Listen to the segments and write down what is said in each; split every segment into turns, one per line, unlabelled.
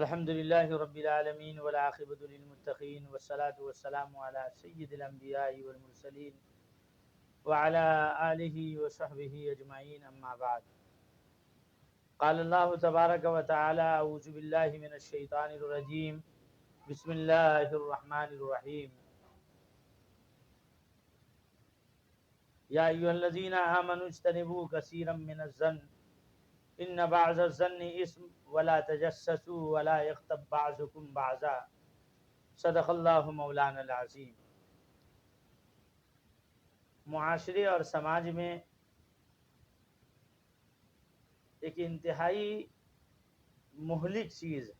الحمد لله رب العالمين والعاقبة للمتقين والصلاة والسلام على سيد الأنبياء والمرسلين وعلى آله وصحبه أجمعين أما بعد. قال الله تبارك وتعالى: أعوذ بالله من الشيطان الرجيم، بسم الله الرحمن الرحيم. يا أيها الذين آمنوا اجتنبوا كثيرا من الظن إن بعض الظن إثم ولا تجسسوا ولا يغتب بعضكم بعضا صدق اللہ مولانا العظیم. معاشرے اور سماج میں ایک انتہائی مہلک چیز ہے.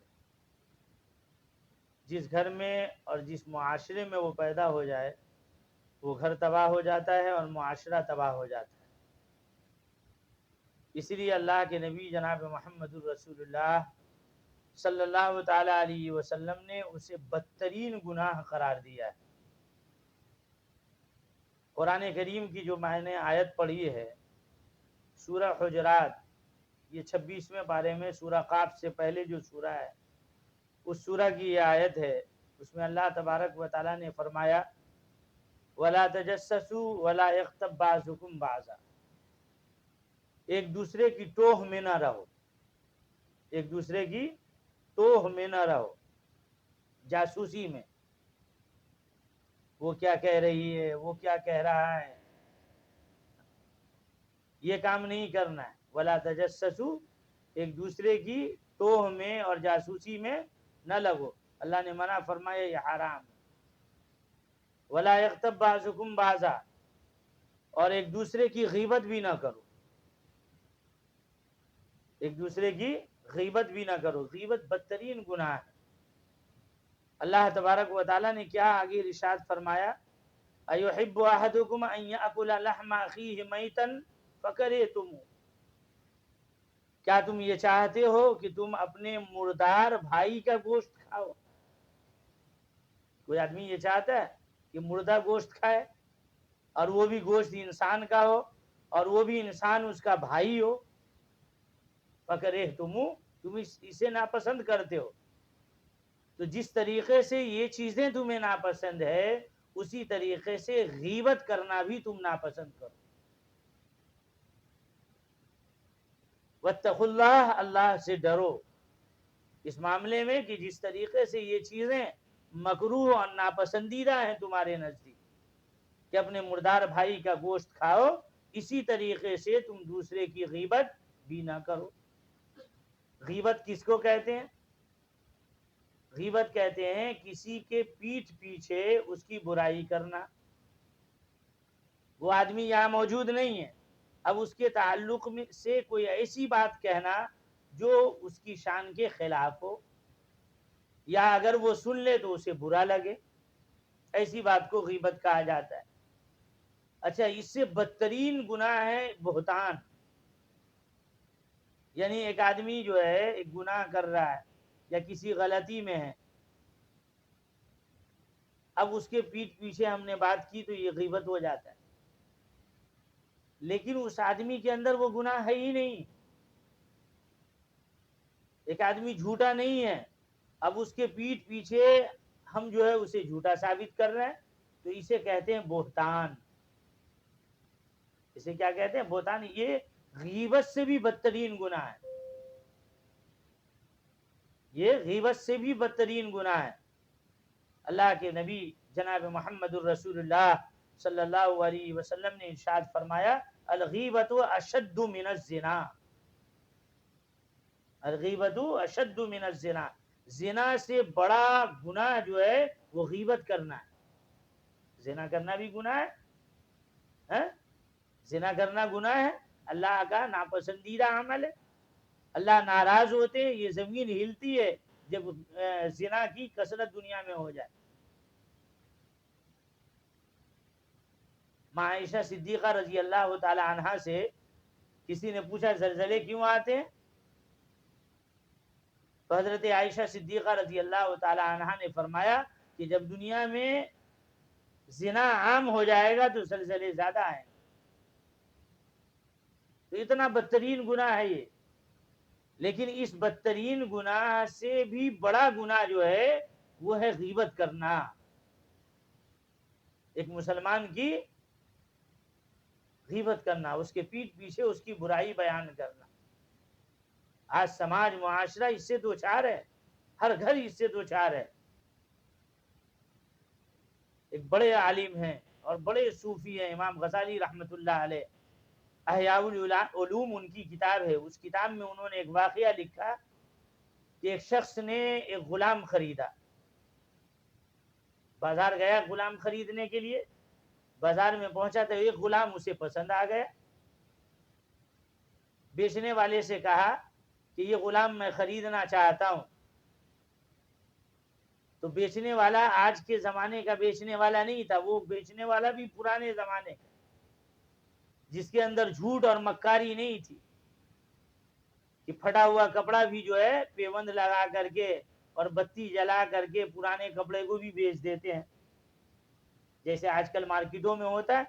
جس گھر میں اور جس معاشرے میں وہ پیدا ہو جائے وہ گھر تباہ ہو جاتا ہے اور معاشرہ تباہ ہو جاتا ہے. اس لیے اللہ کے نبی جناب محمد الرسول اللہ صلی اللہ تعالی علیہ وسلم نے اسے بدترین گناہ قرار دیا ہے. قرآن کریم کی جو میں نے آیت پڑھی ہے سورہ حجرات، یہ 26ویں پارے میں سورہ قاف سے پہلے جو سورہ ہے اس سورہ کی یہ آیت ہے. اس میں اللہ تبارک و تعالیٰ نے فرمایا: وَلَا تَجَسَّسُوا وَلَا يَغْتَبْ بَعْضُكُمْ بَعْضًا. ایک دوسرے کی ٹوہ میں نہ رہو، ایک دوسرے کی ٹوہ میں نہ رہو، جاسوسی میں. وہ کیا کہہ رہی ہے، وہ کیا کہہ رہا ہے، یہ کام نہیں کرنا ہے. وَلَا تَجَسَّسُوا، ایک دوسرے کی ٹوہ میں اور جاسوسی میں نہ لگو. اللہ نے منع فرمایا، یہ حرام. وَلَا يَغْتَبْ بَعْضُكُمْ بَعْضًا، اور ایک دوسرے کی غیبت بھی نہ کرو، ایک دوسرے کی غیبت بھی نہ کرو. غیبت بدترین گناہ ہے. اللہ تبارک و تعالیٰ نے کیا آگے ارشاد فرمایا: أَيُحِبُّ أَحَدُكُمْ أَن يَأْكُلَ لَحْمَ أَخِيهِ مَيْتًا فَكَرِهْتُمُوهُ. کیا تم یہ چاہتے ہو کہ تم اپنے مردار بھائی کا گوشت کھاؤ؟ کوئی آدمی یہ چاہتا ہے کہ مردہ گوشت کھائے اور وہ بھی گوشت انسان کا ہو اور وہ بھی انسان اس کا بھائی ہو؟ فَكَرِهْتُمُوهُ، تم اسے ناپسند کرتے ہو. تو جس طریقے سے یہ چیزیں تمہیں ناپسند ہے اسی طریقے سے غیبت کرنا بھی تم ناپسند کرو. واتقوا اللہ، اللہ سے ڈرو اس معاملے میں کہ جس طریقے سے یہ چیزیں مکروہ اور ناپسندیدہ ہیں تمہارے نزدیک کہ اپنے مردار بھائی کا گوشت کھاؤ، اسی طریقے سے تم دوسرے کی غیبت بھی نہ کرو. غیبت کس کو کہتے ہیں؟ غیبت کہتے ہیں کسی کے پیٹھ پیچھے اس کی برائی کرنا. وہ آدمی یہاں موجود نہیں ہے، اب اس کے تعلق میں سے کوئی ایسی بات کہنا جو اس کی شان کے خلاف ہو، یا اگر وہ سن لے تو اسے برا لگے، ایسی بات کو غیبت کہا جاتا ہے. اچھا، اس سے بدترین گناہ ہے بہتان. یعنی ایک آدمی جو ہے ایک گناہ کر رہا ہے یا کسی غلطی میں ہے، اب اس کے پیٹھ پیچھے ہم نے بات کی تو یہ غیبت ہو جاتا ہے. لیکن اس آدمی کے اندر وہ گناہ ہے ہی نہیں. ایک آدمی جھوٹا نہیں ہے، اب اس کے پیٹھ پیچھے ہم جو ہے اسے جھوٹا ثابت کر رہے ہیں تو اسے کہتے ہیں بہتان. اسے کیا کہتے ہیں؟ بہتان. یہ غیبت سے بھی بدترین گناہ ہے. یہ غیبت سے بھی بدترین گناہ ہے. اللہ کے نبی جناب محمد الرسول اللہ صلی اللہ علیہ وسلم نے ارشاد فرمایا: الغیبت اشد من الزنا. الغیبت اشد من الزنا. زنا سے بڑا گناہ جو ہے وہ غیبت کرنا ہے. زنا کرنا بھی گناہ ہے، زنا کرنا گناہ ہے، اللہ کا ناپسندیدہ عمل ہے. اللہ ناراض ہوتے ہیں، یہ زمین ہلتی ہے جب زنا کی کثرت دنیا میں ہو جائے. ماں عائشہ صدیقہ رضی اللہ تعالی عنہا سے کسی نے پوچھا زلزلے کیوں آتے ہیں؟ تو حضرت عائشہ صدیقہ رضی اللہ تعالی عنہا نے فرمایا کہ جب دنیا میں زنا عام ہو جائے گا تو زلزلے زیادہ آئیں. تو اتنا بدترین گناہ ہے یہ. لیکن اس بدترین گناہ سے بھی بڑا گناہ جو ہے وہ ہے غیبت کرنا، ایک مسلمان کی غیبت کرنا، اس کے پیٹھ پیچھے اس کی برائی بیان کرنا۔ آج سماج معاشرہ اس سے دوچار ہے، ہر گھر اس سے دوچار ہے۔ ایک بڑے عالم ہیں اور بڑے صوفی ہیں امام غزالی رحمۃ اللہ علیہ، احیاء العلوم ان کی کتاب ہے، اس کتاب میں انہوں نے ایک واقعہ لکھا کہ ایک شخص نے ایک غلام خریدا، بازار گیا غلام خریدنے کے لیے، بازار میں پہنچا تو ایک غلام اسے پسند آ گیا، بیچنے والے سے کہا کہ یہ غلام میں خریدنا چاہتا ہوں، تو بیچنے والا آج کے زمانے کا بیچنے والا نہیں تھا، وہ بیچنے والا بھی پرانے زمانے کا، جس کے اندر جھوٹ اور مکاری نہیں تھی، کہ پھٹا ہوا کپڑا بھی جو ہے پیوند لگا کر کے اور بتی جلا کر کے پرانے کپڑے کو بھی بیچ دیتے ہیں جیسے آج کل مارکیٹوں میں ہوتا ہے۔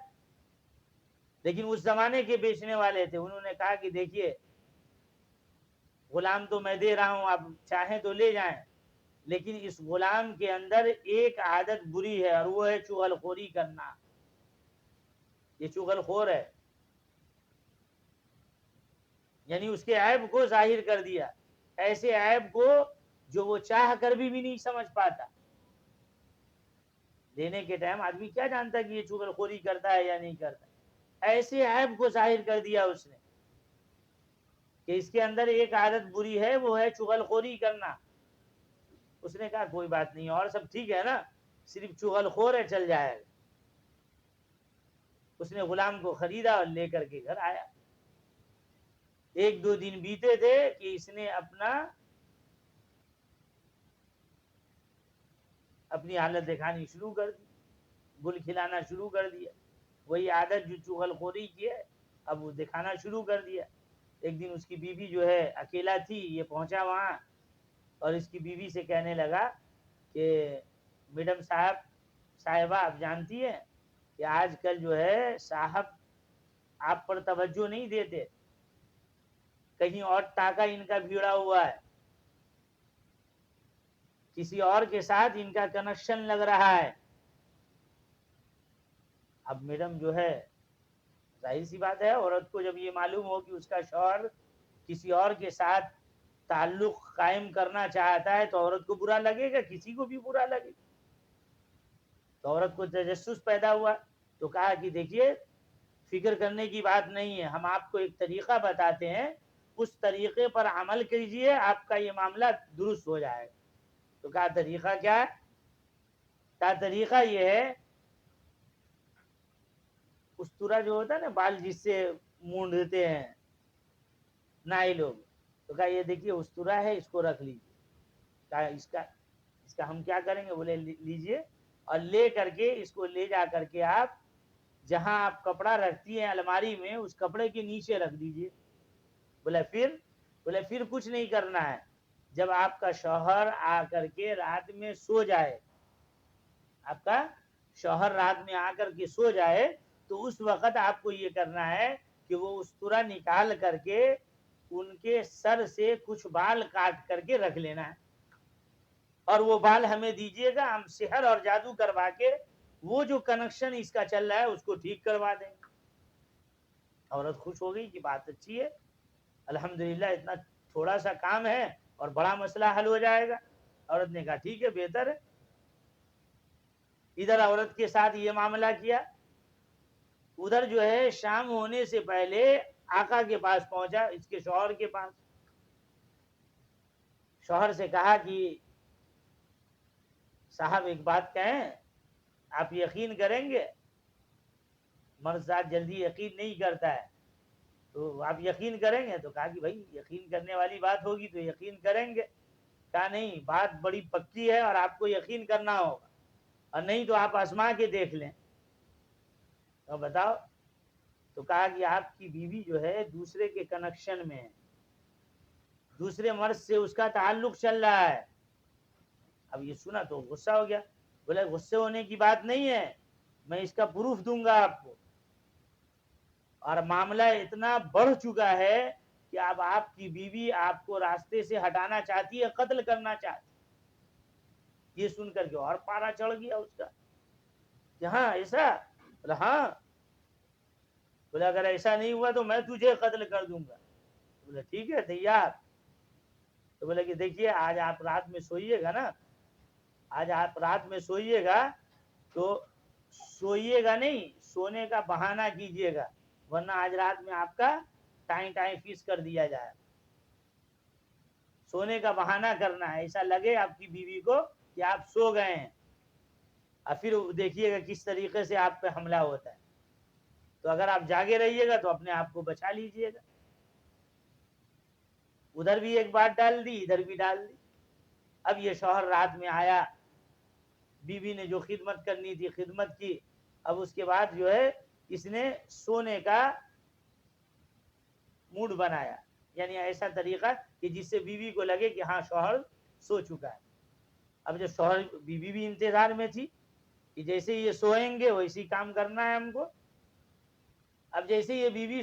لیکن اس زمانے کے بیچنے والے تھے، انہوں نے کہا کہ دیکھیے غلام تو میں دے رہا ہوں، آپ چاہیں تو لے جائیں، لیکن اس غلام کے اندر ایک عادت بری ہے اور وہ ہے چغل خوری کرنا، یہ چغل خور ہے، یعنی اس کے عیب کو ظاہر کر دیا، ایسے عیب کو جو وہ چاہ کر بھی نہیں سمجھ پاتا۔ دینے کے ٹائم آدمی کیا جانتا کہ یہ چغل خوری کرتا ہے یا نہیں کرتا، ایسے عیب کو ظاہر کر دیا اس نے کہ اس کے اندر ایک عادت بری ہے، وہ ہے چغل خوری کرنا۔ اس نے کہا کوئی بات نہیں، اور سب ٹھیک ہے نا، صرف چغل خور ہے، چل جائے گا۔ اس نے غلام کو خریدا اور لے کر کے گھر آیا۔ ایک دو دن بیتے تھے کہ اس نے اپنی حالت دکھانی شروع کر دی، گل کھلانا شروع کر دیا، وہی عادت جو چغل خوری کی ہے اب وہ دکھانا شروع کر دیا۔ ایک دن اس کی بیوی جو ہے اکیلا تھی، یہ پہنچا وہاں اور اس کی بیوی سے کہنے لگا کہ میڈم صاحبہ آپ جانتی ہیں کہ آج کل جو ہے صاحب آپ پر توجہ نہیں دیتے، کہیں اور ٹاکا ان کا بھیڑا ہوا ہے، کسی اور کے ساتھ ان کا کنیکشن لگ رہا ہے۔ اب میڈم جو ہے ظاہر سی بات ہے، عورت کو جب یہ معلوم ہو کہ اس کا شوہر کسی اور کے ساتھ تعلق قائم کرنا چاہتا ہے تو عورت کو برا لگے گا، کسی کو بھی برا لگے گا۔ تو عورت کو تجسس پیدا ہوا، تو کہا کہ دیکھیے فکر کرنے کی بات نہیں ہے، ہم آپ کو ایک طریقہ بتاتے ہیں، اس طریقے پر عمل کیجئے، آپ کا یہ معاملہ درست ہو جائے گا۔ تو کہا طریقہ کیا ہے؟ کہا طریقہ یہ ہے، استورا جو ہوتا ہے نا بال جس سے مونڈتے ہیں نائی لوگ، تو کہا یہ دیکھیے استورا ہے، اس کو رکھ لیجیے۔ کہا اس کا ہم کیا کریں گے؟ بولے لیجیے، اور لے کر کے اس کو لے جا کر کے آپ جہاں آپ کپڑا رکھتی ہیں الماری میں، اس کپڑے کے نیچے رکھ دیجیے۔ بولے پھر کچھ نہیں کرنا ہے، جب آپ کا شوہر آ کر کے رات میں سو جائے، آپ کا شوہر رات میں آ کر کے سو جائے تو اس وقت آپ کو یہ کرنا ہے کہ وہ استورا نکال کر کے ان کے سر سے کچھ بال کاٹ کر کے رکھ لینا ہے، اور وہ بال ہمیں دیجیے گا، ہم سحر اور جادو کروا کے وہ جو کنیکشن اس کا چل رہا ہے اس کو ٹھیک کروا دیں گے۔ عورت خوش ہو گئی کہ بات اچھی ہے، الحمدللہ اتنا تھوڑا سا کام ہے اور بڑا مسئلہ حل ہو جائے گا۔ عورت نے کہا ٹھیک ہے، بہتر ہے۔ ادھر عورت کے ساتھ یہ معاملہ کیا، ادھر جو ہے شام ہونے سے پہلے آقا کے پاس پہنچا، اس کے شوہر کے پاس، شوہر سے کہا کہ صاحب ایک بات کہیں، آپ یقین کریں گے؟ مرد ذات جلدی یقین نہیں کرتا ہے، تو آپ یقین کریں گے؟ تو کہا کہ بھائی یقین کرنے والی بات ہوگی تو یقین کریں گے۔ کہا نہیں، بات بڑی پکی ہے اور آپ کو یقین کرنا ہوگا، اور نہیں تو آپ آزما کے دیکھ لیں۔ تو بتاؤ، تو کہا کہ آپ کی بیوی جو ہے دوسرے کے کنیکشن میں ہے، دوسرے مرد سے اس کا تعلق چل رہا ہے۔ اب یہ سنا تو غصہ ہو گیا، بولے غصے ہونے کی بات نہیں ہے، میں اس کا پروف دوں گا آپ کو، اور معاملہ اتنا بڑھ چکا ہے کہ اب آپ کی بیوی آپ کو راستے سے ہٹانا چاہتی ہے، قتل کرنا چاہتی ہے۔ یہ سن کر کے اور پارا چڑھ گیا اس کا کہ ہاں ایسا، بولا ہاں، بولا اگر ایسا نہیں ہوا تو میں تجھے قتل کر دوں گا۔ بولا ٹھیک ہے تیار۔ تو بولا کہ دیکھیے آج آپ رات میں سوئیے گا نا، آج آپ رات میں سوئیے گا تو سوئیے گا نہیں، سونے کا بہانہ کیجئے گا، ورنہ آج رات میں آپ کا ٹائیں فیس کر دیا جائے۔ سونے کا بہانہ کرنا ہے، ایسا لگے آپ کی بیوی کو کہ آپ سو گئے ہیں، اور پھر دیکھیے گا کس طریقے سے آپ پہ حملہ ہوتا ہے۔ تو اگر آپ جاگے رہیے گا تو اپنے آپ کو بچا لیجئے گا۔ ادھر بھی ایک بات ڈال دی، ادھر بھی ڈال دی۔ اب یہ شوہر رات میں آیا، بیوی نے جو خدمت کرنی تھی خدمت کی، اب اس کے بعد جو ہے اس نے سونے کا موڈ بنایا، یعنی ایسا طریقہ کہ جس سے بیوی کو لگے کہ ہاں شوہر سو چکا ہے۔ اب جو شوہر، بیوی بھی انتظار میں تھی کہ جیسے یہ سوئیں گے ویسے کام کرنا ہے ہم کو۔ اب جیسے یہ بیوی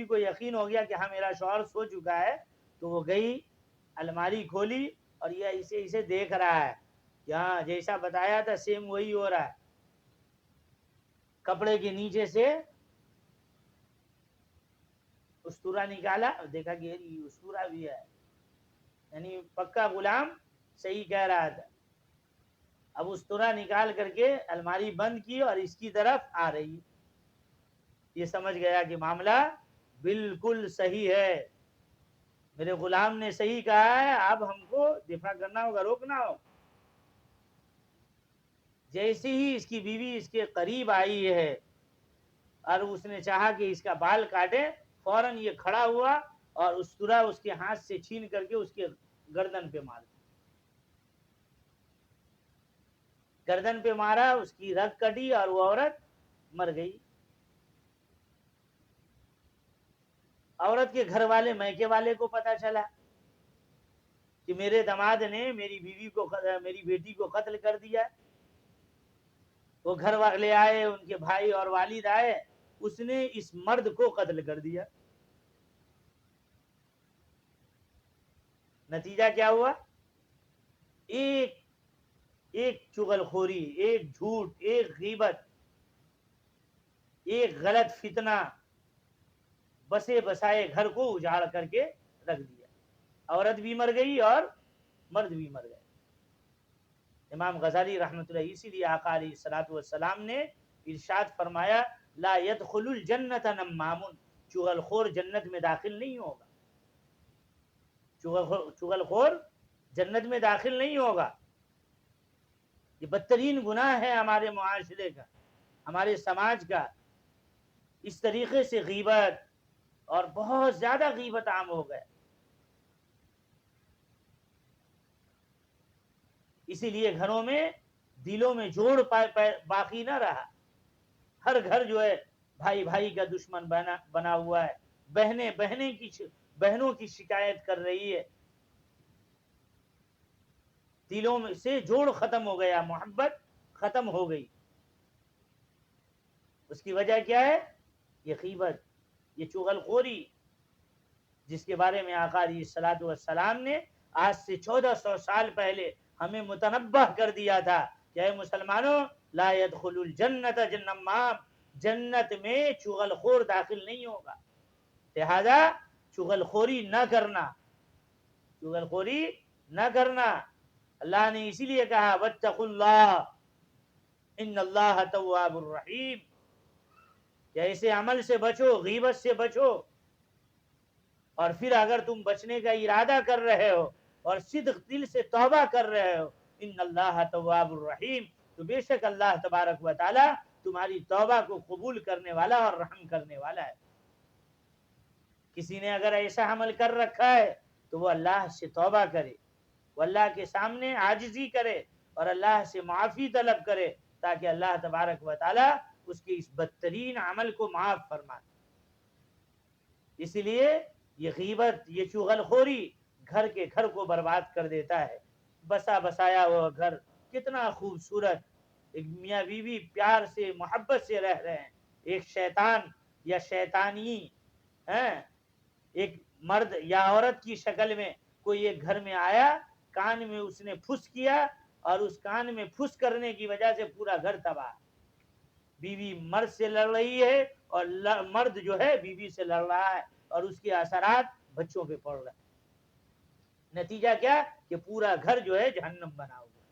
کو یقین ہو گیا کہ ہاں میرا شوہر سو چکا ہے، تو وہ گئی الماری کھولی اور یہ اسے دیکھ رہا ہے کہ ہاں جیسا بتایا تھا سیم وہی ہو رہا ہے۔ کپڑے کے نیچے سے استورا نکالا، دیکھا کہ یہ استورا بھی ہے، یعنی پکا غلام صحیح کہہ رہا تھا۔ اب استورا نکال کر کے الماری بند کی اور اس کی طرف آ رہی، یہ سمجھ گیا کہ معاملہ بالکل صحیح ہے، میرے غلام نے صحیح کہا ہے، اب ہم کو دفاع کرنا ہوگا، روکنا ہوگا۔ جیسے ہی اس کی بیوی اس کے قریب آئی ہے اور اس نے چاہا کہ اس کا بال کاٹے، فوراً یہ کھڑا ہوا اور استورا اس کے ہاتھ سے چھین کر کے اس کے گردن پہ مار، گردن پہ مارا، اس کی رگ کٹی اور وہ عورت مر گئی۔ عورت کے گھر والے، میکے والے کو پتا چلا کہ میرے داماد نے میری بیوی کو، میری بیٹی کو قتل کر دیا۔ وہ گھر والے آئے، ان کے بھائی اور والد آئے، اس نے اس مرد کو قتل کر دیا۔ نتیجہ کیا ہوا؟ ایک چغل خوری، ایک جھوٹ، ایک غیبت، ایک غلط فتنہ بسے بسائے گھر کو اجاڑ کر کے رکھ دیا۔ عورت بھی مر گئی اور مرد بھی مر گئے۔ امام غزالی رحمۃ اللہ، اسی لیے آقا علیہ الصلوۃ والسلام نے ارشاد فرمایا لا يدخل الجنت نمام، چغل خور جنت میں داخل نہیں ہوگا، چغل خور جنت میں داخل نہیں ہوگا۔ یہ بدترین گناہ ہے ہمارے معاشرے کا، ہمارے سماج کا۔ اس طریقے سے غیبت، اور بہت زیادہ غیبت عام ہو گئے۔ اسی لیے گھروں میں، دلوں میں جوڑ باقی نہ رہا۔ ہر گھر جو ہے بھائی بھائی کا دشمن بنا ہوا ہے، بہنوں کی شکایت کر رہی ہے، دلوں میں سے جوڑ ختم ہو گیا، محبت ختم ہو گئی۔ اس کی وجہ کیا ہے؟ یہ غیبت، یہ چغل خوری، جس کے بارے میں آقا علیہ الصلوۃ والسلام نے آج سے 1400 سال پہلے ہمیں متنبہ کر دیا تھا کہ اے مسلمانوں، لا يدخل الجنت نمام، جنت میں چغل خور داخل نہیں ہوگا۔ لہذا چغل خوری نہ کرنا، چغل خوری نہ کرنا۔ اللہ نے اسی لیے کہا واتقوا اللہ ان اللہ تواب الرحیم، کہ ایسے عمل سے بچو، غیبت سے بچو، اور پھر اگر تم بچنے کا ارادہ کر رہے ہو اور صدق دل سے توبہ کر رہے ہو، ان اللہ تواب الرحیم، تو بے شک اللہ تبارک و تعالی تمہاری توبہ کو قبول کرنے والا اور رحم کرنے والا ہے۔ کسی نے اگر ایسا عمل کر رکھا ہے تو وہ اللہ سے توبہ کرے، وہ اللہ کے سامنے عاجزی کرے اور اللہ سے معافی طلب کرے، تاکہ اللہ تبارک و تعالی اس کے اس بدترین عمل کو معاف فرمائے۔ اسی لیے یہ غیبت، یہ چغل خوری گھر کو برباد کر دیتا ہے۔ بسا بسایا وہ گھر کتنا خوبصورت، ایک میاں بیوی پیار سے محبت سے رہ رہے ہیں، ایک شیطان یا شیطانی ایک مرد یا عورت کی شکل میں کوئی ایک گھر میں آیا، کان میں اس نے پھس کیا اور اس کان میں پھس کرنے کی وجہ سے پورا گھر تباہ. بیوی مرد سے لڑ رہی ہے اور مرد جو ہے بیوی سے لڑ رہا ہے اور اس کے اثرات بچوں پہ پڑ رہے ہیں. نتیجہ کیا کہ پورا گھر جو ہے جہنم بنا ہوا ہے.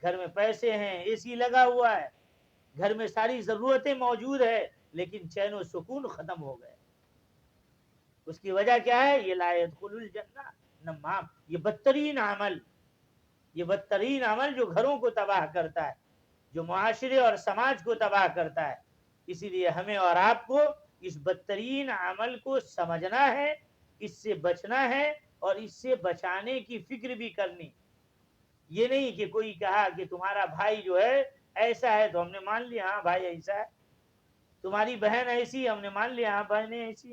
گھر میں پیسے ہیں، اے سی لگا ہوا ہے، گھر میں ساری ضرورتیں موجود ہے، لیکن چین و سکون ختم ہو گئے. اس کی وجہ کیا ہے؟ یہ لا يدخل الجنہ نمام، یہ بدترین عمل، یہ بدترین عمل جو گھروں کو تباہ کرتا ہے، جو معاشرے اور سماج کو تباہ کرتا ہے. اسی لیے ہمیں اور آپ کو اس بدترین عمل کو سمجھنا ہے، اس سے بچنا ہے اور اس سے بچانے کی فکر بھی کرنی. یہ نہیں کہ کوئی کہا کہ تمہارا بھائی جو ہے ایسا ہے تو ہم نے مان لیا ہاں بھائی ایسا ہے، تمہاری بہن ایسی ہم نے مان لیا ہاں بہنیں ایسی.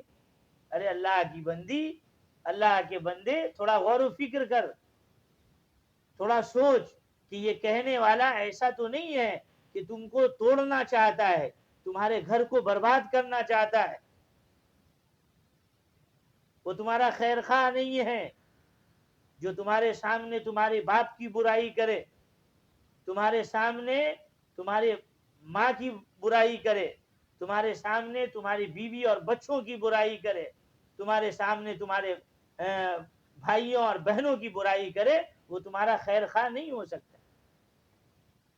ارے اللہ کی بندی، اللہ کے بندے، تھوڑا غور و فکر کر، تھوڑا سوچ کہ یہ کہنے والا ایسا تو نہیں ہے کہ تم کو توڑنا چاہتا ہے، تمہارے گھر کو برباد کرنا چاہتا ہے. وہ تمہارا خیر خواہ نہیں ہے جو تمہارے سامنے تمہارے باپ کی برائی کرے، تمہارے سامنے تمہارے ماں کی برائی کرے، تمہارے سامنے تمہاری بیوی اور بچوں کی برائی کرے، تمہارے سامنے تمہارے بھائیوں اور بہنوں کی برائی کرے. وہ تمہارا خیر خواہ نہیں ہو سکتا.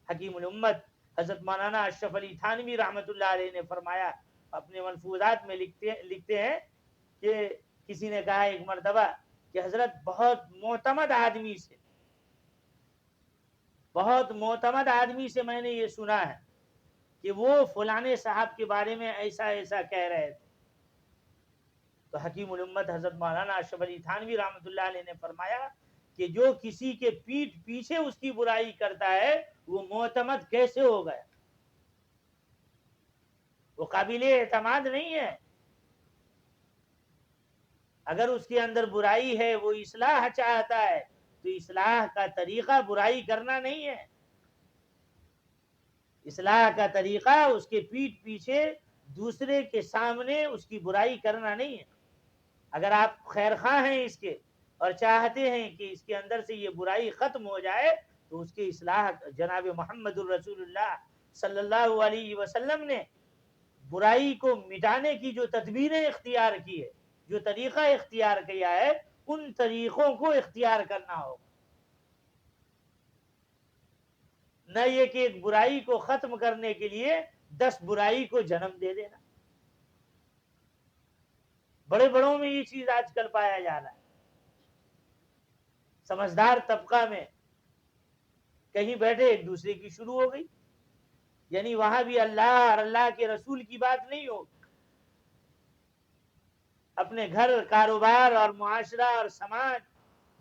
حکیم الامت حضرت مولانا اشرف علی تھانوی رحمۃ اللہ علیہ نے فرمایا، اپنے منفوذات میں لکھتے ہیں کہ کسی نے کہا ایک مرتبہ کہ حضرت بہت معتمد آدمی سے میں نے یہ سنا ہے کہ وہ فلانے صاحب کے بارے میں ایسا ایسا کہہ رہے تھے. تو حکیم الامت حضرت مولانا اشرف علی تھانوی رحمۃ اللہ علیہ نے فرمایا کہ جو کسی کے پیٹھ پیچھے اس کی برائی کرتا ہے وہ معتمد کیسے ہو گیا؟ وہ قابل اعتماد نہیں ہے. اگر اس کے اندر برائی ہے، وہ اصلاح چاہتا ہے، تو اصلاح کا طریقہ برائی کرنا نہیں ہے. اصلاح کا طریقہ اس کے پیٹھ پیچھے دوسرے کے سامنے اس کی برائی کرنا نہیں ہے. اگر آپ خیر خواہ ہیں اس کے اور چاہتے ہیں کہ اس کے اندر سے یہ برائی ختم ہو جائے تو اس کی اصلاح. جناب محمد الرسول اللہ صلی اللہ علیہ وسلم نے برائی کو مٹانے کی جو تدبیریں اختیار کی ہے، جو طریقہ اختیار کیا ہے، ان طریقوں کو اختیار کرنا ہوگا. نہ یہ کہ ایک برائی کو ختم کرنے کے لیے 10 برائی کو جنم دے دینا. بڑے بڑوں میں یہ چیز آج کل پایا جا رہا ہے. سمجھدار طبقہ میں کہیں بیٹھے ایک دوسرے کی شروع ہو گئی، یعنی وہاں بھی اللہ اور اللہ کے رسول کی بات نہیں ہوگی. اپنے گھر، کاروبار اور معاشرہ اور سماج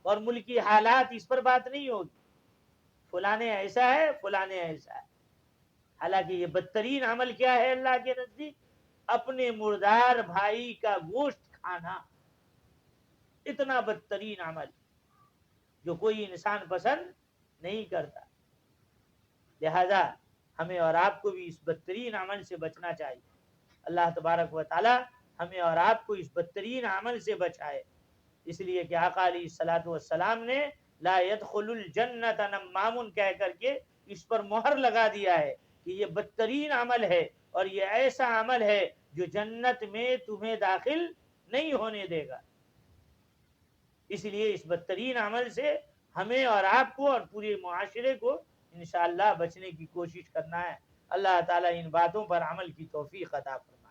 اور ملکی حالات، اس پر بات نہیں ہوگی. فلانے ایسا ہے، فلانے ایسا ہے. حالانکہ یہ بدترین عمل کیا ہے اللہ کے نزدیک؟ اپنے مردار بھائی کا گوشت کھانا. اتنا بدترین عمل جو کوئی انسان پسند نہیں کرتا. لہذا ہمیں اور آپ کو بھی اس بدترین عمل سے بچنا چاہیے. اللہ تبارک و تعالی ہمیں اور آپ کو اس بدترین عمل سے بچائے. اس لیے کہ آقا علیہ الصلوۃ والسلام نے لا يدخل الجنۃ نمام کہہ کر کے اس پر مہر لگا دیا ہے کہ یہ بدترین عمل ہے اور یہ ایسا عمل ہے جو جنت میں تمہیں داخل نہیں ہونے دے گا. اس لیے اس بدترین عمل سے ہمیں اور آپ کو اور پورے معاشرے کو انشاءاللہ بچنے کی کوشش کرنا ہے. اللہ تعالیٰ ان باتوں پر عمل کی توفیق عطا فرمائے.